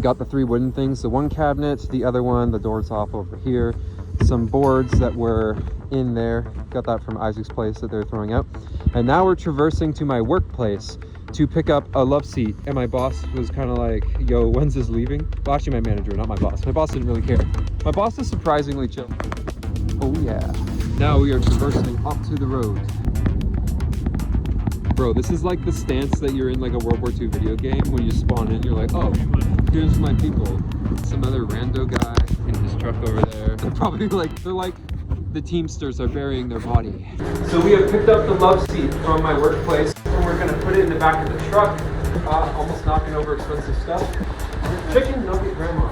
Got the 3 wooden things, the one cabinet, the other one, the door's off over here. Some boards that were in there, got that from Isaac's place that they're throwing out. And now we're traversing to my workplace to pick up a love seat. And my boss was kind of like, yo, when's this leaving? Well, actually my manager, not my boss. My boss didn't really care. My boss is surprisingly chill. Oh yeah. Now we are traversing up to the road. Bro, this is like the stance that you're in like a World War II video game when you spawn in, you're like, oh, here's my people. Some other rando guy in his truck over there. They're probably like, the Teamsters are burying their body. So we have picked up the love seat from my workplace and we're gonna put it in the back of the truck, almost knocking over expensive stuff. Chicken nugget grandma.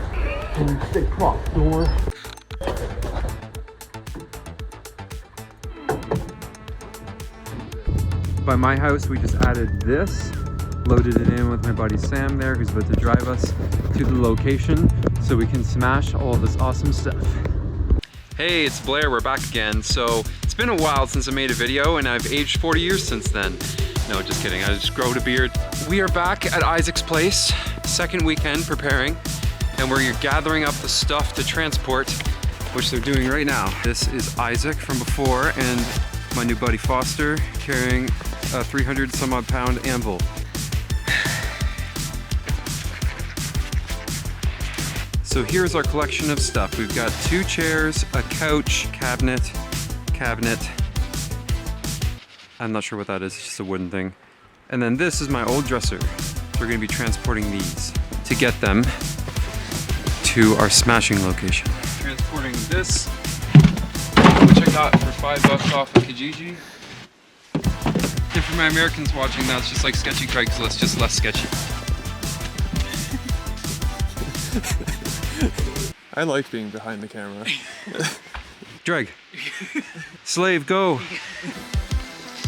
And big prop door. By my house, we just added this, loaded it in with my buddy Sam there, who's about to drive us to the location so we can smash all this awesome stuff. Hey, it's Blair, we're back again. So it's been a while since I made a video and I've aged 40 years since then. No, just kidding, I just growed a beard. We are back at Isaac's place, second weekend preparing, and we're gathering up the stuff to transport, which they're doing right now. This is Isaac from before and my new buddy Foster carrying a 300 some odd pound Anvil. So here's our collection of stuff. We've got 2 chairs, a couch, cabinet. I'm not sure what that is, it's just a wooden thing. And then this is my old dresser. We're gonna be transporting these to get them to our smashing location. Transporting this, which I got for $5 off of Kijiji. And for my Americans watching, that's just like sketchy Craigslist, just less sketchy. I like being behind the camera. Drag. Slave, go.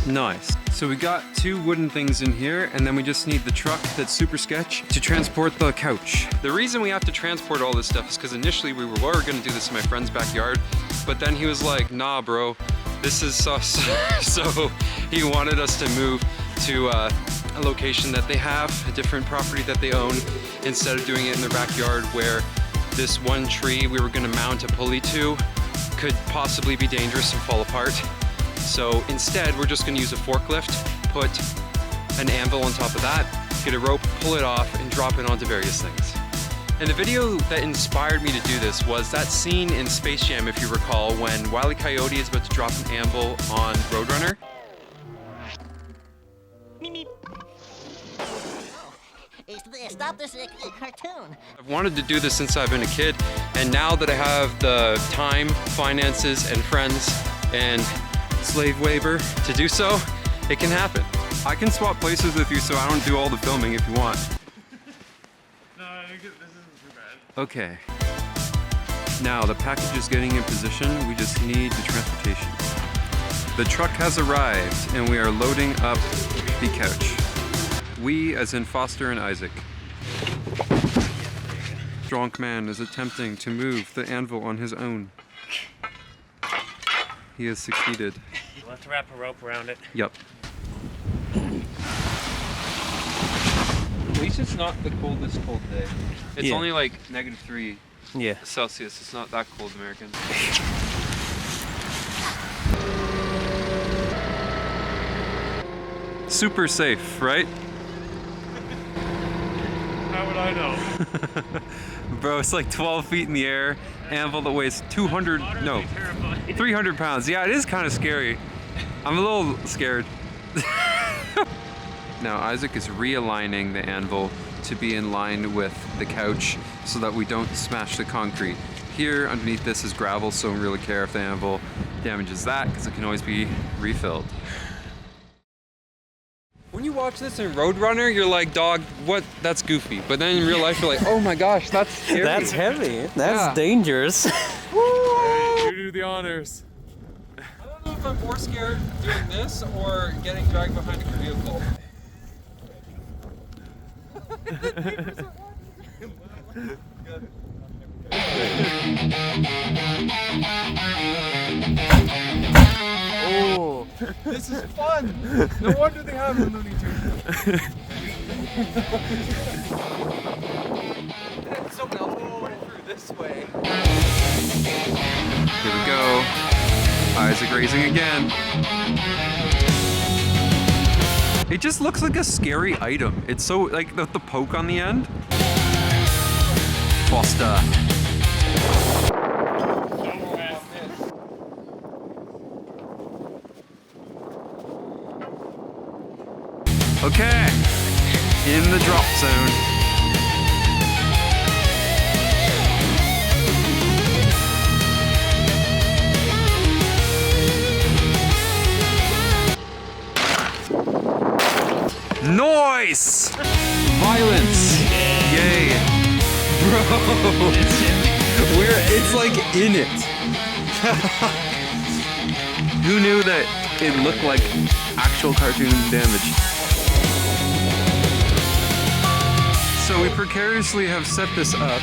Nice. So we got 2 wooden things in here, and then we just need the truck that's super sketch to transport the couch. The reason we have to transport all this stuff is because initially we were gonna do this in my friend's backyard, but then he was like, nah bro, this is sus. So he wanted us to move to a location that they have, a different property that they own, instead of doing it in their backyard where this one tree we were gonna mount a pulley to could possibly be dangerous and fall apart. So instead, we're just gonna use a forklift, put an anvil on top of that, get a rope, pull it off, and drop it onto various things. And the video that inspired me to do this was that scene in Space Jam, if you recall, when Wile E. Coyote is about to drop an anvil on Roadrunner. Stop this cartoon. I've wanted to do this since I've been a kid, and now that I have the time, finances, and friends, and slave waiver to do so, it can happen. I can swap places with you so I don't do all the filming if you want. No, this isn't too bad. Okay. Now the package is getting in position, we just need the transportation. The truck has arrived and we are loading up the couch. We, as in Foster and Isaac. Strong man is attempting to move the anvil on his own. He has succeeded. We'll have to wrap a rope around it. Yep. At least it's not the coldest cold day. It's only like -3 Celsius. It's not that cold, American. Super safe, right? How would I know? Bro, it's like 12 feet in the air. Anvil that weighs 300 pounds. Yeah, it is kind of scary. I'm a little scared. Now Isaac is realigning the anvil to be in line with the couch so that we don't smash the concrete. Here underneath this is gravel, so I don't really care if the anvil damages that because it can always be refilled. When you watch this in Roadrunner, you're like, dog, what? That's goofy. But then in real life, you're like, oh my gosh, that's scary. That's heavy. That's dangerous. Hey, you do the honors. I don't know if I'm more scared doing this or getting dragged behind a vehicle. Oh, This is fun! No wonder they have a Looney Tunes. this way. Here we go. Isaac racing again. It just looks like a scary item. It's so, like, the poke on the end. Foster. Okay. In the drop zone. Noise! Violence! Yay! Bro! It's like in it. Who knew that it looked like actual cartoon damage? So we precariously have set this up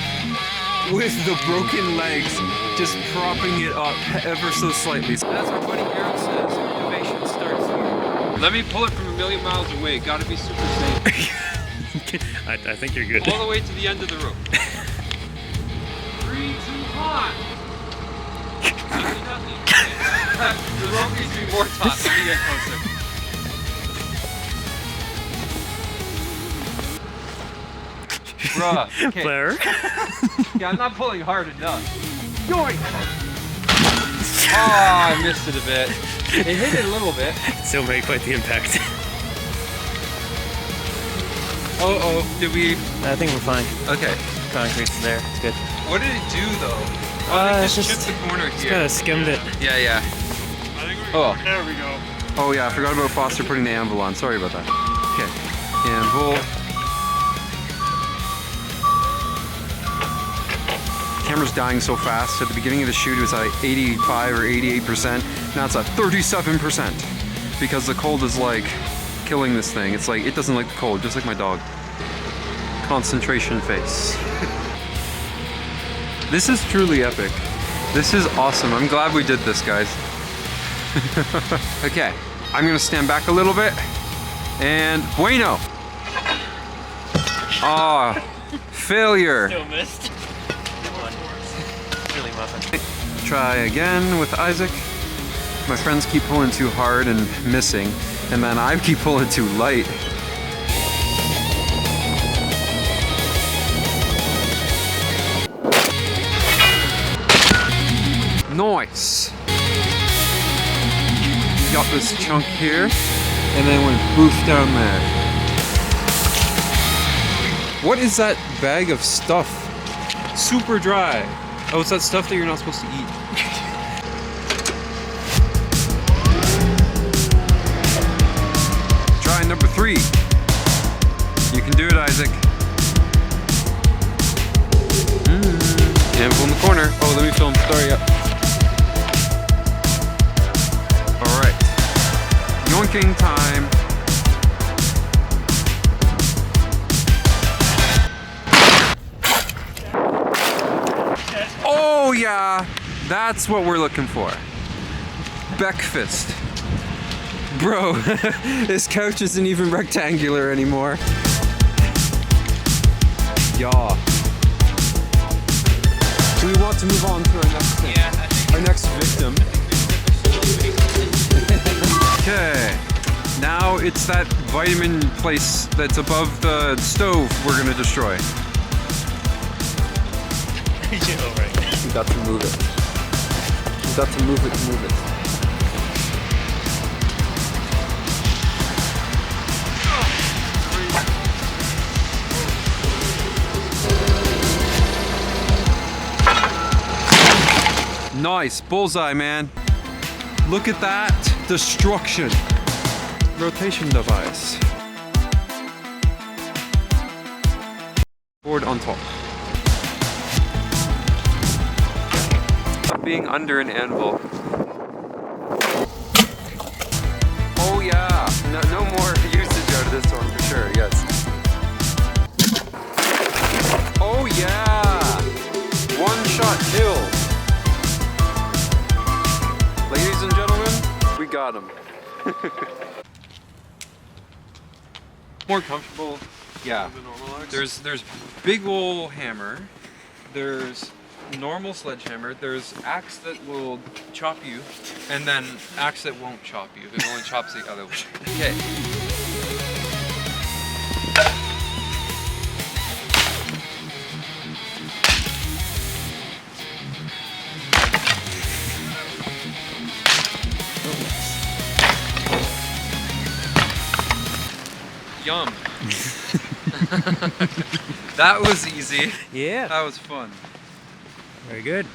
with the broken legs just propping it up ever so slightly. As our buddy Eric says, innovation starts here. Let me pull it from a million miles away. Gotta be super safe. I think you're good. All the way to the end of the rope. 3, 2, 1. Nothing. The rope needs to be more taut. Let me get closer. Bruh. Okay. Blair? Yeah, I'm not pulling hard enough. Yoink! Oh, I missed it a bit. It hit it a little bit. Still made quite the impact. Oh, did we? I think we're fine. Okay. Concrete's there. It's good. What did it do though? It's just just chipped the corner Just here. kind of skimmed it. Yeah. I think we're Oh. There we go. Oh yeah, I forgot about Foster putting the anvil on. Sorry about that. Okay. Anvil. Camera's dying so fast. At the beginning of the shoot, it was like 85 or 88%. Now it's at 37% because the cold is like killing this thing. It's like it doesn't like the cold, just like my dog. Concentration face. This is truly epic. This is awesome. I'm glad we did this, guys. Okay, I'm gonna stand back a little bit and bueno. Ah, failure. Still missed. Really muffin. Try again with Isaac. My friends keep pulling too hard and missing, and then I keep pulling too light. Nice. Got this chunk here, and then went boof down there. What is that bag of stuff? Super dry. Oh, it's that stuff that you're not supposed to eat. Try number 3. You can do it, Isaac. Anvil in the corner. Oh, let me film. Sorry. All right. Yoinking time. Oh yeah, that's what we're looking for. Breakfast. Bro, this couch isn't even rectangular anymore. Yeah. Do we want to move on to our next thing? Yeah, I think Our next victim. Okay. Now it's that vitamin place that's above the stove we're gonna destroy. Oh, right. We got to move it. We got to move it, move it. Nice, bullseye, man. Look at that destruction. Rotation device. Board on top. Being under an anvil. Oh yeah, no more usage out of this one for sure, yes. Oh yeah, one shot kill. Ladies and gentlemen, we got him. More comfortable, yeah. There's big ol' hammer. There's normal sledgehammer, there's axe that will chop you, and then axe that won't chop you. It only chops the other way. Okay. Yum. That was easy. Yeah. That was fun. Very good.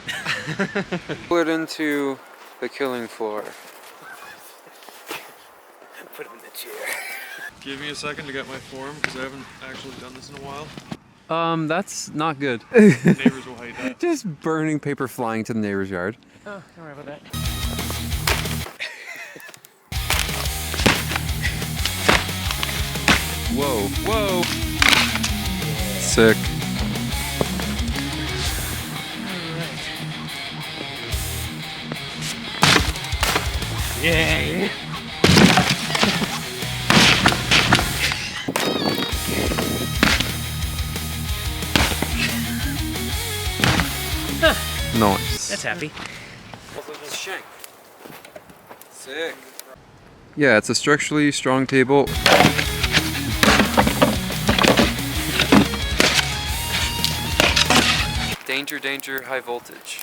Pull it into the killing floor. Put him in the chair. Give me a second to get my form because I haven't actually done this in a while. That's not good. Neighbors will hate that. Just burning paper flying to the neighbor's yard. Oh, don't worry about that. Whoa, whoa. Sick. Yeah. Nice. That's happy. Shank. Sick. Yeah, it's a structurally strong table. Danger, danger, high voltage.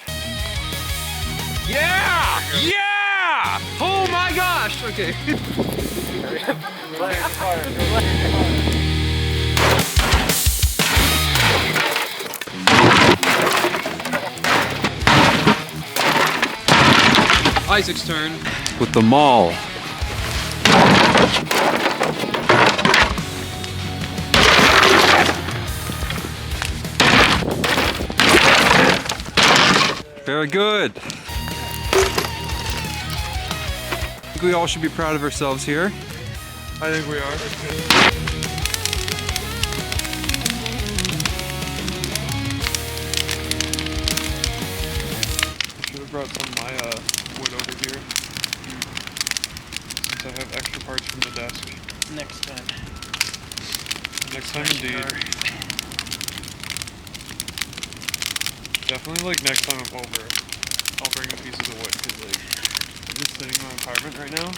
Yeah! Yeah! Oh my gosh! Okay. Isaac's turn. With the maul. Very good. I think we all should be proud of ourselves here. I think we are. I should have brought some of my wood over here. Since I have extra parts from the desk. Next time. Next time indeed. Definitely like next time I'm over, I'll bring a piece of the wood because like I'm just sitting in my apartment right now